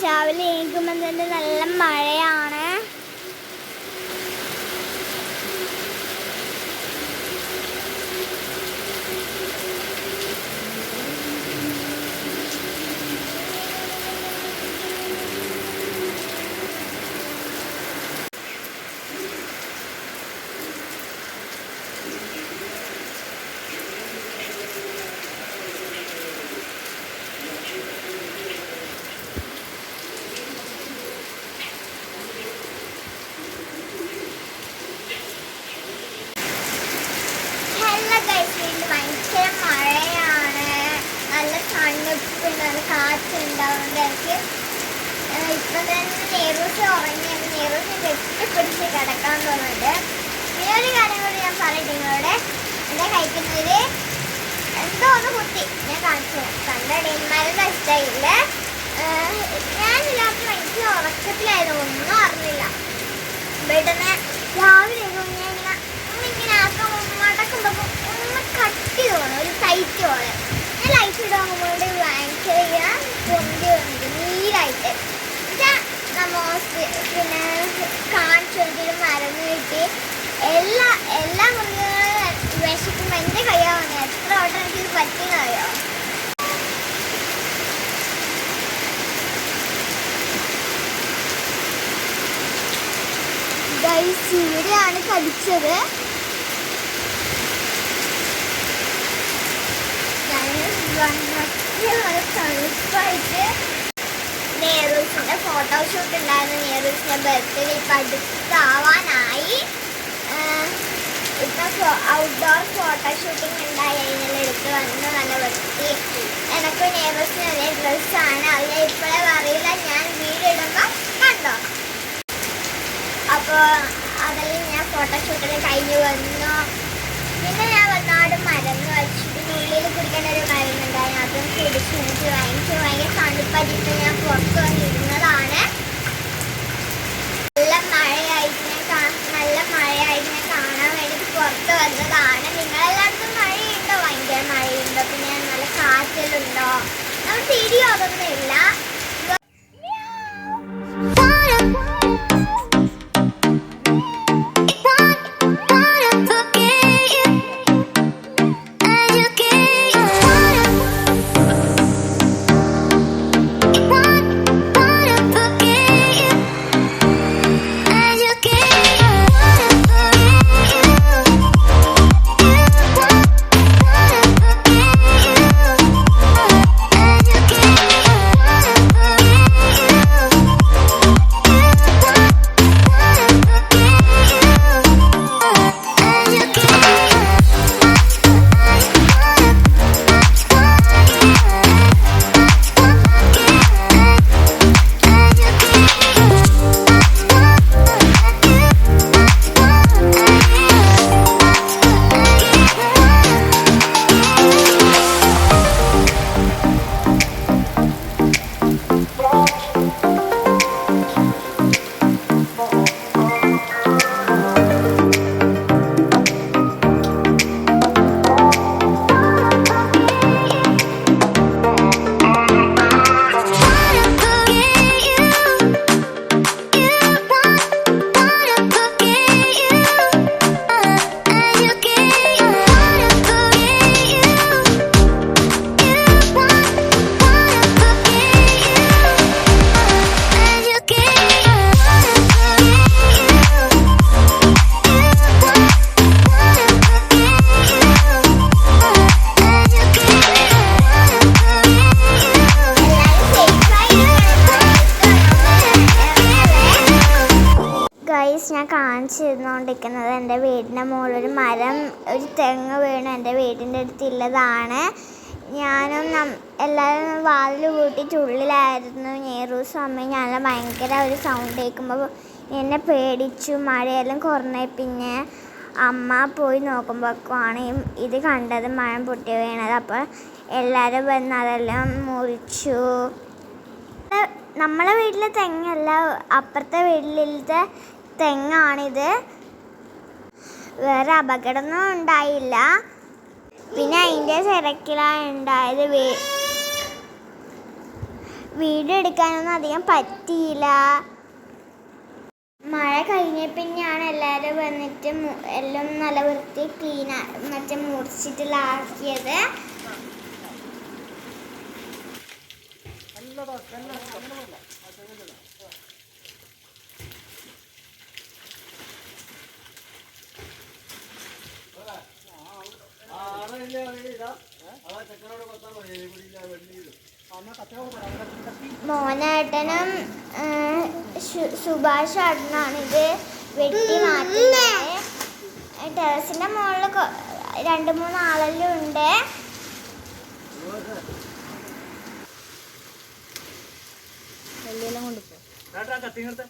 രാവിലെ എണീക്കുമ്പോൾ തന്നെ നല്ല മഴയാണ്. ഭയങ്കര മഴയാണ്, നല്ല തണുപ്പുണ്ട്, നല്ല കാറ്റുണ്ടാവുന്നുണ്ട്. എനിക്ക് ഇപ്പം തന്നെ നേരൂസ് ഉറങ്ങിയത് നേരൂസിനെ കെട്ടിപ്പിടിച്ച് കിടക്കാൻ തോന്നുന്നുണ്ട്. പിന്നെ ഒരു കാര്യം കൂടി ഞാൻ പറയട്ടെ നിങ്ങളോട്. എൻ്റെ കഴിക്കുന്നതിൽ എന്തോ ഒന്ന് കുത്തി ഞാൻ കാണിച്ചു കണ്ടടിയന്മാരും ഇഷ്ടമായില്ല. ഞാൻ രാത്രി ഭയങ്കര ഉറക്കത്തിലായിരുന്നു, ഒന്നും അറിഞ്ഞില്ല. പെട്ടെന്ന് രാവിലെ ഇങ്ങനെ ആക്കാൻ മടക്കുമ്പോൾ ഒന്ന് കട്ടി തോന്നും, ഒരു ടൈറ്റ് പോലെ. ഞാൻ ലൈറ്റ് ഇടാകുമ്പോൾ ഭയങ്കര പൊന്തി വന്നിട്ട് നീരായിട്ട് പിന്നെ കാണിച്ചു ഒരിക്കലും മരുന്ന് കിട്ടി. എല്ലാ മൃഗങ്ങളും വിശക്കുമ്പോൾ എൻ്റെ കയ്യാവുന്നത് എത്ര വട്ടം എനിക്കിത് പറ്റിയെന്നറിയോ. ഇവിടെയാണ് കടിച്ചത്. തണുപ്പായിട്ട് നേറൂസിന്റെ ഫോട്ടോഷൂട്ട് ഉണ്ടായിരുന്നു. നേറൂസിന്റെ ബർത്ത്ഡേ ഇപ്പം അടുത്താവാനായി. ഇപ്പം ഔട്ട്ഡോർ ഫോട്ടോഷൂട്ടിങ് ഉണ്ടായി, അതിനെല്ലാം എടുത്ത് വന്ന് നല്ല വൃത്തി. എനിക്ക് നേറൂസിന് ഒരേ ഡ്രസ്സാണ്, അത് ഇപ്പോഴേ അറിയില്ല, ഞാൻ വീഡിയോ ഇടുമ്പോൾ കണ്ടോ. അപ്പോൾ അതെല്ലാം ഞാൻ ഫോട്ടോഷൂട്ടിൽ കഴിഞ്ഞ് വന്നു. പിന്നെ ഞാൻ വന്നാട് മരുന്ന് വെച്ചു. പിന്നെ ഉള്ളിൽ കുടിക്കേണ്ട ഒരു മരുന്നുണ്ടായി, അതും കുടിച്ച് എനിക്ക് ഭയങ്കര തണുപ്പടിയിട്ട് ഞാൻ പുറത്ത് വന്നിരുന്നതാണ്. നല്ല മഴയായിട്ട് ഞാൻ കാണാൻ വേണ്ടിയിട്ട് പുറത്ത് വന്നതാണ്. നിങ്ങളെല്ലായിടത്തും മഴയുണ്ടോ? ഭയങ്കര മഴയുണ്ടോ? പിന്നെ നല്ല കാറ്റലുണ്ടോ? നമ്മൾ തിരിയോ അതൊന്നുമില്ല. ഞാൻ കാണിച്ചു തന്നുകൊണ്ടിരിക്കുന്നത് എൻ്റെ വീടിൻ്റെ മുകളിൽ ഒരു തെങ്ങ് വീണ് എൻ്റെ വീടിൻ്റെ അടുത്തുള്ളതാണ്. ഞാനും എല്ലാവരും വാതിൽ കൂട്ടിയിട്ട് ഉള്ളിലായിരുന്നു. നേറൂസും അമ്മയും ഞാനെല്ലാം ഭയങ്കര ഒരു സൗണ്ട് കേൾക്കുമ്പോൾ എന്നെ പേടിച്ചു. മഴയെല്ലാം കുറഞ്ഞ പിന്നെ അമ്മ പോയി നോക്കുമ്പോഴേക്കുമാണ് ഇത് കണ്ടത്, മഴ പൊട്ടി വീണത്. അപ്പോൾ എല്ലാവരും വന്ന് അതെല്ലാം മുറിച്ചു. നമ്മളെ വീട്ടിലെ തെങ്ങല്ല, അപ്പുറത്തെ വീട്ടിലത്തെ തെങ്ങാണിത്. വേറെ അപകടമൊന്നും ഉണ്ടായില്ല. പിന്നെ അതിൻ്റെ തിരക്കിലാണ് ഉണ്ടായത്. വീഡിയോ എടുക്കാനൊന്നും അധികം പറ്റിയില്ല. മഴ കഴിഞ്ഞ പിന്നെയാണ് എല്ലാവരും വന്നിട്ട് എല്ലാം നല്ല വൃത്തി ക്ലീൻ മറ്റേ മുറിച്ചിട്ടിലാക്കിയത്. മോനേട്ടനും സുഭാഷ് ഏട്ടനാണിത് വെട്ടി മാറ്റുന്നത്. ടെറസിൻ്റെ മുകളിൽ 2-3 ആളെല്ലാം ഉണ്ട്. കൊണ്ടുപോ